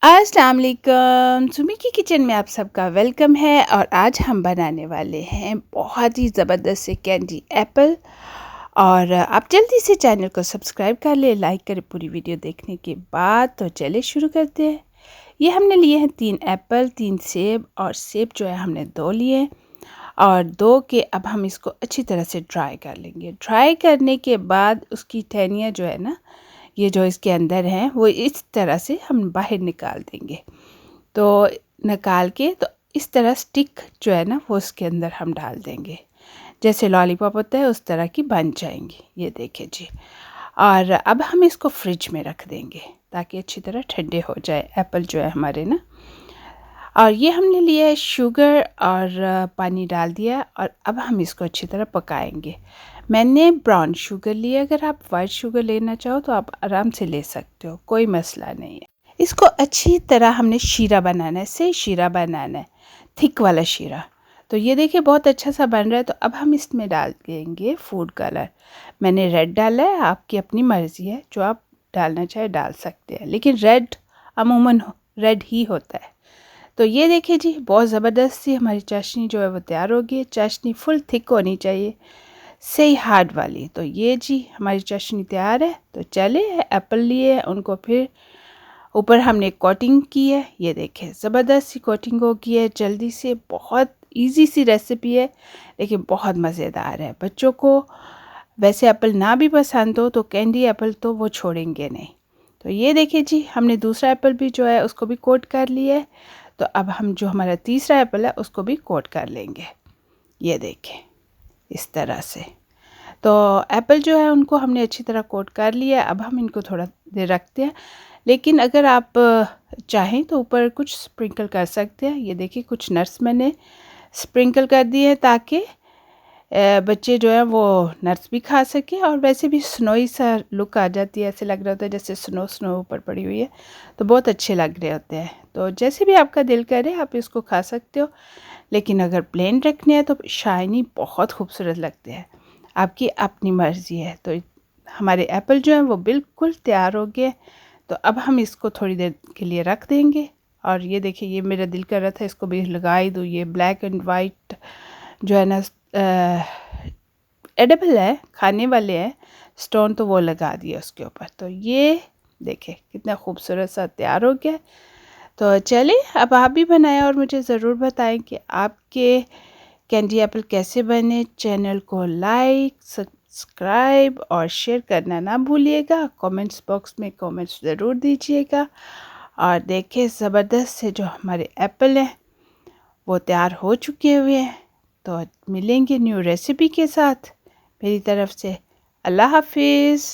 अस्सलाम वालेकुम। सुमी की किचन में आप सबका वेलकम है। और आज हम बनाने वाले हैं बहुत ही ज़बरदस्त से कैंडी एप्पल। और आप जल्दी से चैनल को सब्सक्राइब कर ले, लाइक करें पूरी वीडियो देखने के बाद। तो चलिए शुरू करते हैं। ये हमने लिए हैं 3 एप्पल, 3 सेब, और सेब जो है हमने 2 लिए, और 2 के अब हम इसको अच्छी तरह से ड्राई कर लेंगे। ड्राई करने के बाद उसकी टहनियाँ जो है ना, ये जो इसके अंदर हैं, वो इस तरह से हम बाहर निकाल देंगे। तो निकाल के तो इस तरह स्टिक जो है ना, वो उसके अंदर हम डाल देंगे। जैसे लॉलीपॉप होता है उस तरह की बन जाएंगी। ये देखिए जी। और अब हम इसको फ्रिज में रख देंगे ताकि अच्छी तरह ठंडे हो जाए एप्पल जो है हमारे ना। और ये हमने लिया है शुगर, और पानी डाल दिया, और अब हम इसको अच्छी तरह पकाएंगे। मैंने ब्राउन शुगर लिया, अगर आप वाइट शुगर लेना चाहो तो आप आराम से ले सकते हो, कोई मसला नहीं है। इसको अच्छी तरह हमने शीरा बनाना है, सही शीरा बनाना है, थिक वाला शीरा। तो ये देखिए बहुत अच्छा सा बन रहा है। तो अब हम इसमें डाल देंगे फूड कलर। मैंने रेड डाला है, आपकी अपनी मर्ज़ी है, जो आप डालना चाहे डाल सकते हैं, लेकिन रेड अमूमन रेड ही होता है। तो ये देखिए जी, बहुत ज़बरदस्त सी हमारी चाशनी जो है वो तैयार होगी। चाशनी फुल थिक होनी चाहिए, सही हार्ड वाली। तो ये जी हमारी चाशनी तैयार है। तो चले एप्पल लिए, उनको फिर ऊपर हमने कोटिंग की है। ये देखिए ज़बरदस्त सी कोटिंग हो गई है जल्दी से। बहुत इजी सी रेसिपी है, लेकिन बहुत मज़ेदार है। बच्चों को वैसे एप्पल ना भी पसंद हो तो कैंडी एप्पल तो वो छोड़ेंगे नहीं। तो ये देखिए जी, हमने दूसरा एप्पल भी जो है उसको भी कोट कर लिया है। तो अब हम जो हमारा तीसरा एप्पल है उसको भी कोट कर लेंगे। ये देखें इस तरह से। तो एप्पल जो है उनको हमने अच्छी तरह कोट कर लिया है। अब हम इनको थोड़ा देर रखते हैं, लेकिन अगर आप चाहें तो ऊपर कुछ स्प्रिंकल कर सकते हैं। ये देखिए कुछ नट्स मैंने स्प्रिंकल कर दिए हैं ताकि बच्चे जो हैं वो नट्स भी खा सकें, और वैसे भी स्नोई सा लुक आ जाती है। ऐसे लग रहा होता है जैसे स्नो स्नो ऊपर पड़ी हुई है, तो बहुत अच्छे लग रहे होते हैं। तो जैसे भी आपका दिल करे आप इसको खा सकते हो, लेकिन अगर प्लेन रखने हैं तो शाइनी बहुत खूबसूरत लगते हैं। आपकी अपनी मर्ज़ी है। तो हमारे एप्पल जो हैं वो बिल्कुल तैयार हो गए। तो अब हम इसको थोड़ी देर के लिए रख देंगे। और ये देखिए, ये मेरा दिल कर रहा था इसको भी लगा ही दूँ। ये ब्लैक एंड वाइट जो है ना एडिबल है, खाने वाले हैं स्टोन, तो वो लगा दिया उसके ऊपर। तो ये देखें कितना खूबसूरत सा तैयार हो गया। तो चलिए अब आप भी बनाएं और मुझे ज़रूर बताएं कि आपके कैंडी एप्पल कैसे बने। चैनल को लाइक, सब्सक्राइब और शेयर करना ना भूलिएगा। कमेंट्स बॉक्स में कमेंट्स ज़रूर दीजिएगा। और देखिए ज़बरदस्त से जो हमारे एप्पल हैं वो तैयार हो चुके हुए हैं। तो मिलेंगे न्यू रेसिपी के साथ। मेरी तरफ से अल्लाह हाफिज़।